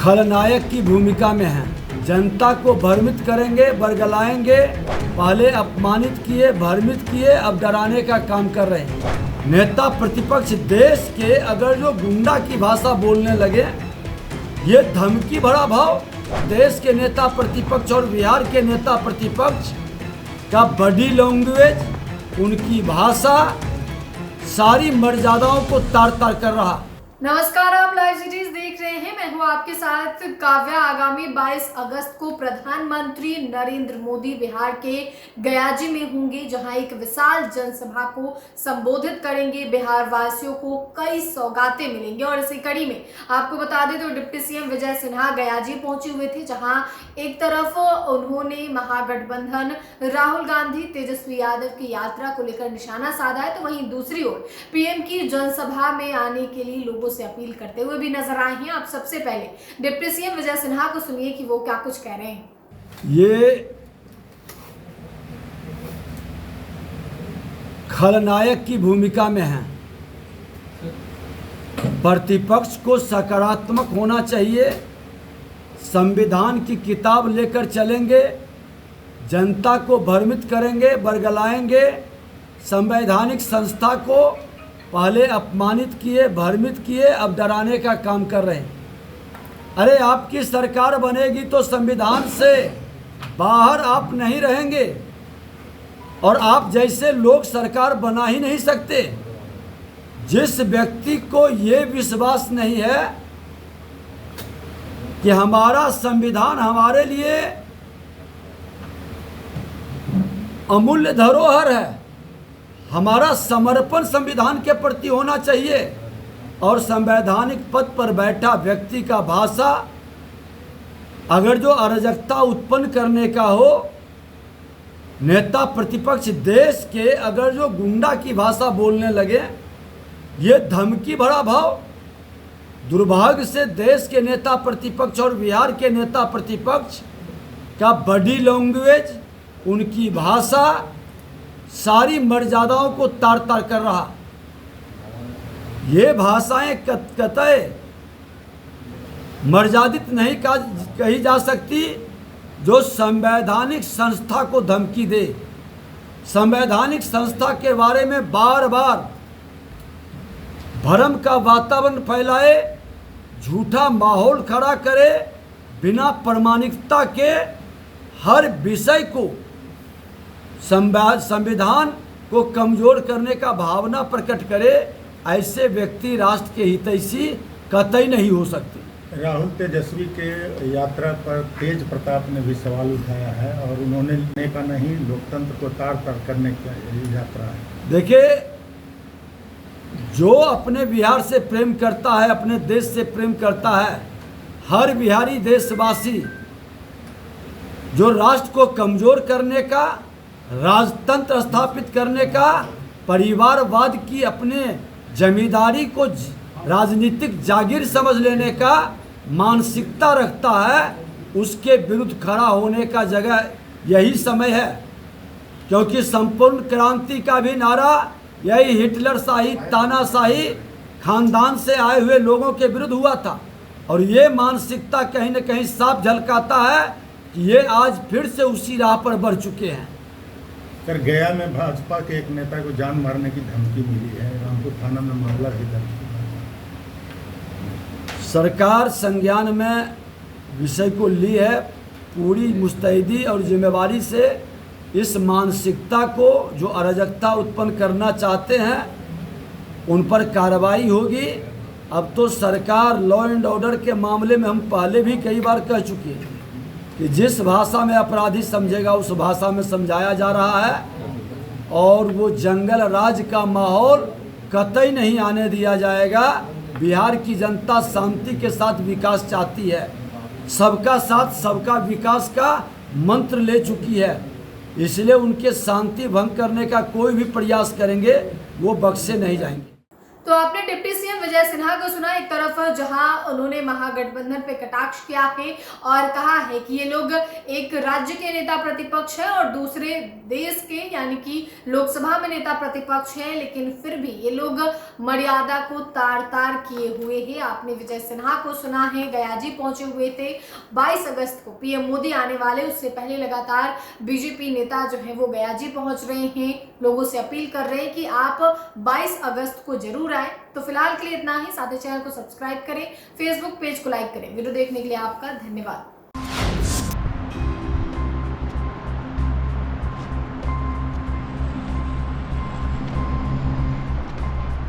खलनायक की भूमिका में हैं। जनता को भ्रमित करेंगे, बरगलाएंगे। पहले अपमानित किए, भ्रमित किए, अब डराने का काम कर रहे हैं। नेता प्रतिपक्ष देश के अगर जो गुंडा की भाषा बोलने लगे, ये धमकी भरा भाव देश के नेता प्रतिपक्ष और बिहार के नेता प्रतिपक्ष का बॉडी लैंग्वेज, उनकी भाषा सारी मर्यादाओं को तार तार कर रहा। नमस्कार, आप लाइव सिटीज देख रहे हैं। मैं हूं आपके साथ काव्या। आगामी 22 अगस्त को प्रधानमंत्री नरेंद्र मोदी बिहार के गयाजी में होंगे, जहां एक विशाल जनसभा को संबोधित करेंगे। बिहार वासियों को कई सौगातें मिलेंगी और इसी कड़ी में आपको बता दें तो डिप्टी सीएम विजय सिन्हा गयाजी पहुंचे हुए थे, जहां एक तरफ उन्होंने महागठबंधन राहुल गांधी, तेजस्वी यादव की यात्रा को लेकर निशाना साधा है, तो वहीं दूसरी ओर पीएम की जनसभा में आने के लिए लोगों से अपील करते हुए भी नजर आए हैं। आप सबसे पहले डिप्टी सीएम विजय सिन्हा को सुनिए कि वो क्या कुछ कह रहे हैं। ये खलनायक की भूमिका में हैं। प्रतिपक्ष को सकारात्मक होना चाहिए, संविधान की किताब लेकर चलेंगे, जनता को भ्रमित करेंगे, बरगलाएंगे। संवैधानिक संस्था को पहले अपमानित किए, भ्रमित किए, अब डराने का काम कर रहे हैं। अरे आपकी सरकार बनेगी तो संविधान से बाहर आप नहीं रहेंगे, और आप जैसे लोग सरकार बना ही नहीं सकते। जिस व्यक्ति को ये विश्वास नहीं है कि हमारा संविधान हमारे लिए अमूल्य धरोहर है, हमारा समर्पण संविधान के प्रति होना चाहिए, और संवैधानिक पद पर बैठा व्यक्ति का भाषा अगर जो अराजकता उत्पन्न करने का हो, नेता प्रतिपक्ष देश के अगर जो गुंडा की भाषा बोलने लगे, ये धमकी भरा भाव। दुर्भाग्य से देश के नेता प्रतिपक्ष और बिहार के नेता प्रतिपक्ष का बॉडी लैंग्वेज, उनकी भाषा सारी मर्यादाओं को तार तार कर रहा। ये भाषाएं कतई मर्यादित नहीं कही जा सकती जो संवैधानिक संस्था को धमकी दे, संवैधानिक संस्था के बारे में बार बार भ्रम का वातावरण फैलाए, झूठा माहौल खड़ा करे, बिना प्रामाणिकता के हर विषय को, संविधान को कमजोर करने का भावना प्रकट करे। ऐसे व्यक्ति राष्ट्र के हितैषी कतई नहीं हो सकते। राहुल तेजस्वी के यात्रा पर तेज प्रताप ने भी सवाल उठाया है, और उन्होंने नेता नहीं लोकतंत्र को तार तार करने की यात्रा है। देखिए, जो अपने बिहार से प्रेम करता है, अपने देश से प्रेम करता है, हर बिहारी देशवासी जो राष्ट्र को कमजोर करने का, राजतंत्र स्थापित करने का, परिवारवाद की अपने जमींदारी को राजनीतिक जागीर समझ लेने का मानसिकता रखता है, उसके विरुद्ध खड़ा होने का जगह यही समय है। क्योंकि संपूर्ण क्रांति का भी नारा यही हिटलर शाही, तानाशाही खानदान से आए हुए लोगों के विरुद्ध हुआ था, और ये मानसिकता कहीं न कहीं साफ झलकाता है कि ये आज फिर से उसी राह पर बढ़ चुके हैं। सर, गया में भाजपा के एक नेता को जान मारने की धमकी मिली है, रामपुर थाना में मामला भी दर्ज हुआ है। सरकार संज्ञान में विषय को ली है, पूरी मुस्तैदी और जिम्मेवारी से इस मानसिकता को, जो अराजकता उत्पन्न करना चाहते हैं, उन पर कार्रवाई होगी। अब तो सरकार लॉ एंड ऑर्डर के मामले में हम पहले भी कई बार कह चुके हैं कि जिस भाषा में अपराधी समझेगा उस भाषा में समझाया जा रहा है, और वो जंगल राज का माहौल कतई नहीं आने दिया जाएगा। बिहार की जनता शांति के साथ विकास चाहती है, सबका साथ सबका विकास का मंत्र ले चुकी है, इसलिए उनके शांति भंग करने का कोई भी प्रयास करेंगे वो बख्शे नहीं जाएंगे। तो आपने डिप्टी सीएम विजय सिन्हा को सुना। एक तरफ जहां उन्होंने महागठबंधन पे कटाक्ष किया है और कहा है कि ये लोग एक राज्य के नेता प्रतिपक्ष है और दूसरे देश के यानी कि लोकसभा में नेता प्रतिपक्ष है, लेकिन फिर भी ये लोग मर्यादा को तार तार किए हुए हैं। आपने विजय सिन्हा को सुना है, गयाजी पहुंचे हुए थे। 22 अगस्त को पीएम मोदी आने वाले, उससे पहले लगातार बीजेपी नेता जो है वो गयाजी पहुंच रहे हैं, लोगों से अपील कर रहे हैं कि आप 22 अगस्त को जरूर आए। तो फिलहाल के लिए इतना ही। साथ ही चैनल को सब्सक्राइब करें, फेसबुक पेज को लाइक करें। वीडियो देखने के लिए आपका धन्यवाद।